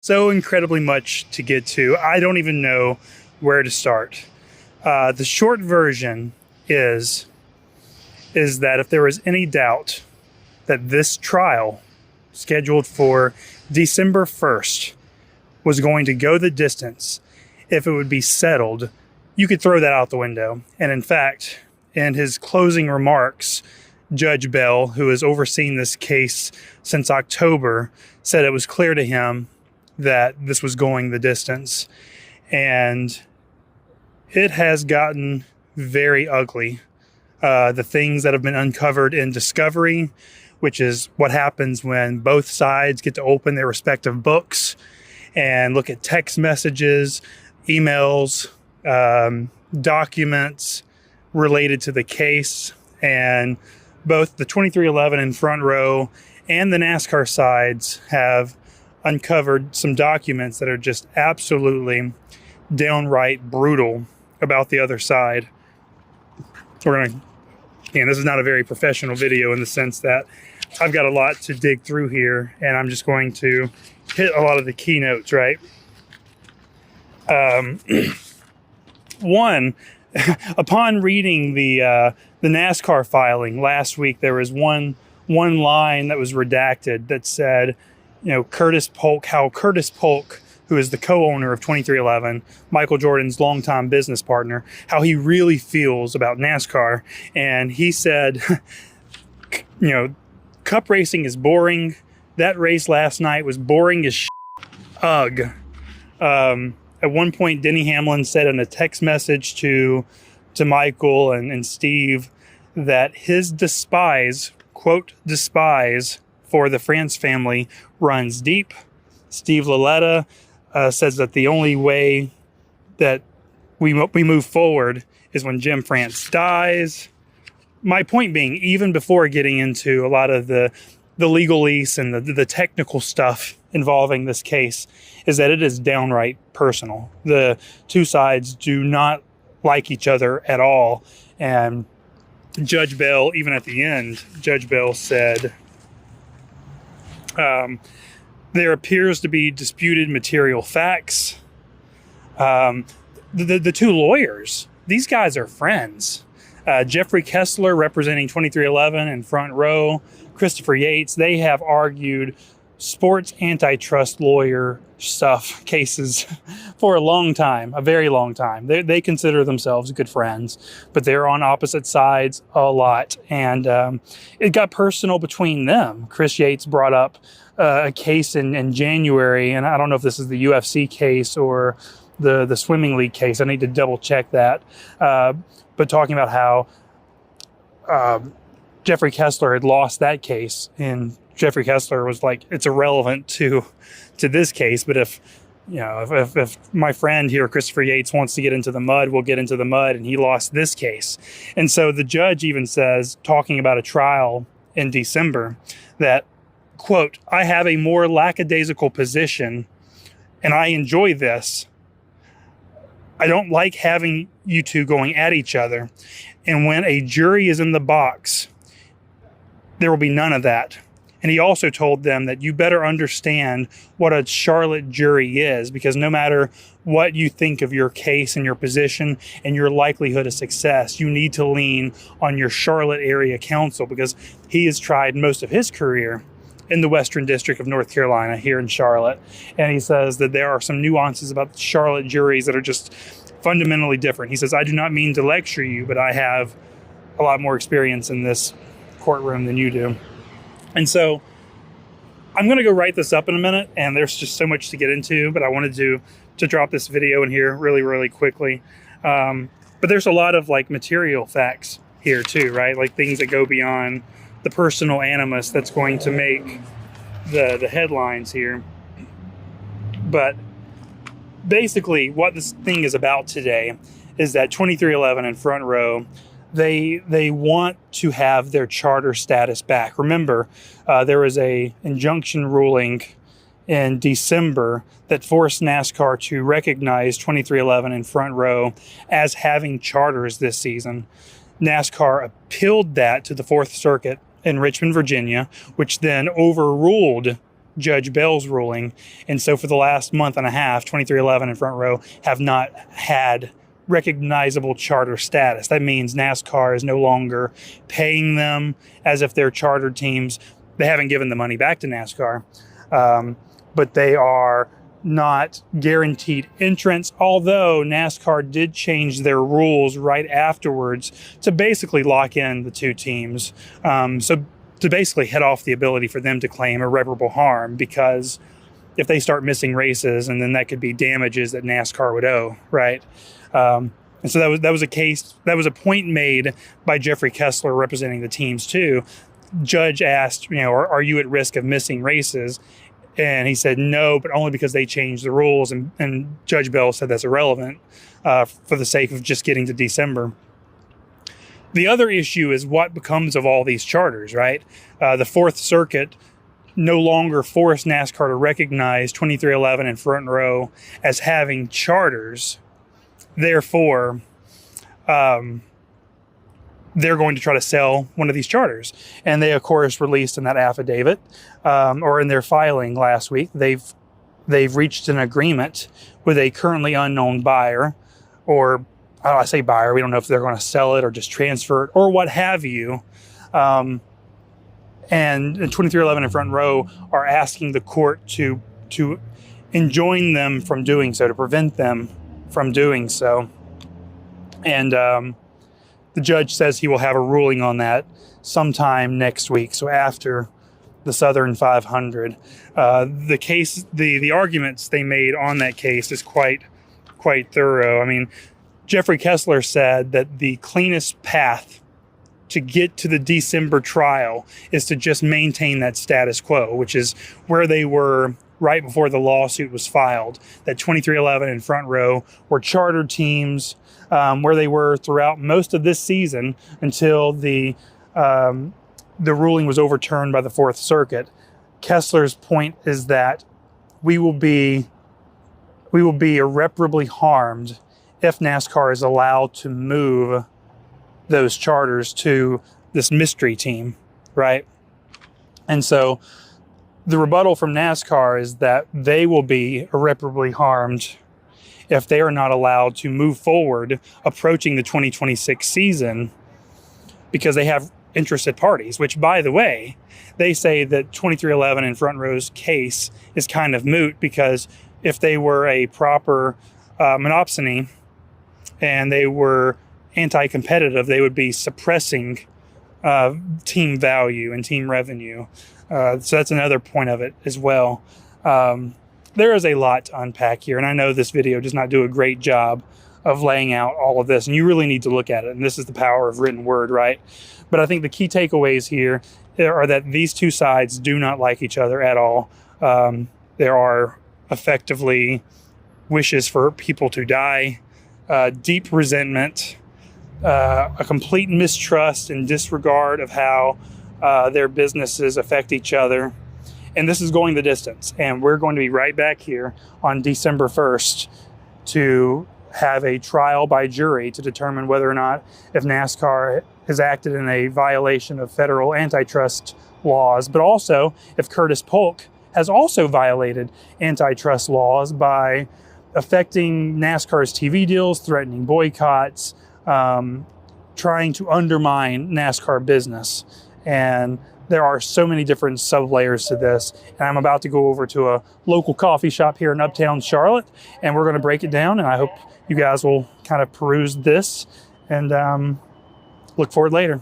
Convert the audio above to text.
So incredibly much to get to. I don't even know where to start. The short version is that if there was any doubt that this trial, scheduled for December 1st, was going to go the distance, if it would be settled, you could throw that out the window. And in fact, in his closing remarks, Judge Bell, who has overseen this case since October, said it was clear to him that this was going the distance. And it has gotten very ugly. The things that have been uncovered in discovery, which is what happens when both sides get to open their respective books and look at text messages, emails, documents related to the case. And both the 2311 and Front Row and the NASCAR sides have uncovered some documents that are just absolutely downright brutal about the other side. And this is not a very professional video in the sense that I've got a lot to dig through here, and I'm just going to hit a lot of the keynotes, right? One, upon reading the NASCAR filing last week, there was one line that was redacted that said, Curtis Polk, who is the co-owner of 2311, Michael Jordan's longtime business partner, how he really feels about NASCAR. And he said, cup racing is boring. That race last night was boring as shit. Ugh. At one point, Denny Hamlin said in a text message to Michael and Steve that his quote, despise for the France family runs deep. Steve Laletta says that the only way that we move forward is when Jim France dies. My point being, even before getting into a lot of the legalese and the technical stuff involving this case, is that it is downright personal. The two sides do not like each other at all. And Judge Bell, even at the end, Judge Bell said, there appears to be disputed material facts. The two lawyers, these guys are friends. Jeffrey Kessler, representing 2311 and Front Row, Christopher Yates, they have argued sports antitrust lawyer stuff cases for a long time, a very long time. They consider themselves good friends, but they're on opposite sides a lot. And it got personal between them. Chris Yates brought up a case in January, and I don't know if this is the UFC case or the swimming league case. I need to double check that. But talking about how Jeffrey Kessler had lost that case, and Jeffrey Kessler was like, it's irrelevant to this case, but if my friend here, Christopher Yates, wants to get into the mud, we'll get into the mud, and he lost this case. And so the judge even says, talking about a trial in December, that, quote, I have a more lackadaisical position, and I enjoy this. I don't like having you two going at each other. And when a jury is in the box, there will be none of that. And he also told them that you better understand what a Charlotte jury is, because no matter what you think of your case and your position and your likelihood of success, you need to lean on your Charlotte area counsel, because he has tried most of his career in the Western District of North Carolina here in Charlotte. And he says that there are some nuances about the Charlotte juries that are just fundamentally different. He says, I do not mean to lecture you, but I have a lot more experience in this courtroom than you do. And so I'm going to go write this up in a minute, and there's just so much to get into, but I wanted to drop this video in here really, really quickly. But there's a lot of material facts here too, right? Like things that go beyond the personal animus that's going to make the headlines here. But basically what this thing is about today is that 2311 and Front Row, they want to have their charter status back. Remember, there was a injunction ruling in December that forced NASCAR to recognize 2311 and Front Row as having charters this season. NASCAR appealed that to the Fourth Circuit in Richmond, Virginia, which then overruled Judge Bell's ruling. And so for the last month and a half, 2311 and Front Row have not had recognizable charter status. That means NASCAR is no longer paying them as if they're chartered teams. They haven't given the money back to NASCAR, but they are not guaranteed entrance, although NASCAR did change their rules right afterwards to basically lock in the two teams. So to basically head off the ability for them to claim irreparable harm, because if they start missing races, and then that could be damages that NASCAR would owe, right? And so that was a case, that was a point made by Jeffrey Kessler representing the teams too. Judge asked, are you at risk of missing races? And he said no, but only because they changed the rules. And Judge Bell said that's irrelevant for the sake of just getting to December. The other issue is what becomes of all these charters, right? The Fourth Circuit no longer forced NASCAR to recognize 2311 and Front Row as having charters. Therefore, they're going to try to sell one of these charters. And they, of course, released in that affidavit or in their filing last week, they've reached an agreement with a currently unknown buyer, or I say buyer, we don't know if they're going to sell it or just transfer it or what have you. And 2311 and Front Row are asking the court to enjoin them from doing so, to prevent them from doing so. And the judge says he will have a ruling on that sometime next week, so after the Southern 500. The case, the arguments they made on that case is quite thorough. I mean, Jeffrey Kessler said that the cleanest path to get to the December trial is to just maintain that status quo, which is where they were right before the lawsuit was filed, that 2311 and Front Row were charter teams, where they were throughout most of this season until the ruling was overturned by the Fourth Circuit. Kessler's point is that we will be irreparably harmed if NASCAR is allowed to move those charters to this mystery team, right? And so the rebuttal from NASCAR is that they will be irreparably harmed if they are not allowed to move forward approaching the 2026 season, because they have interested parties, which, by the way, they say that 2311 and Front Row's case is kind of moot, because if they were a proper monopsony and they were anti-competitive, they would be suppressing team value and team revenue. So that's another point of it as well. There is a lot to unpack here, and I know this video does not do a great job of laying out all of this, and you really need to look at it, and this is the power of written word, right? But I think the key takeaways here are that these two sides do not like each other at all. There are effectively wishes for people to die, deep resentment, a complete mistrust and disregard of how their businesses affect each other. And this is going the distance. And we're going to be right back here on December 1st to have a trial by jury to determine whether or not, if NASCAR has acted in a violation of federal antitrust laws, but also if Curtis Polk has also violated antitrust laws by affecting NASCAR's TV deals, threatening boycotts, trying to undermine NASCAR business. And there are so many different sub-layers to this. And I'm about to go over to a local coffee shop here in Uptown Charlotte, and we're going to break it down. And I hope you guys will kind of peruse this and look for it later.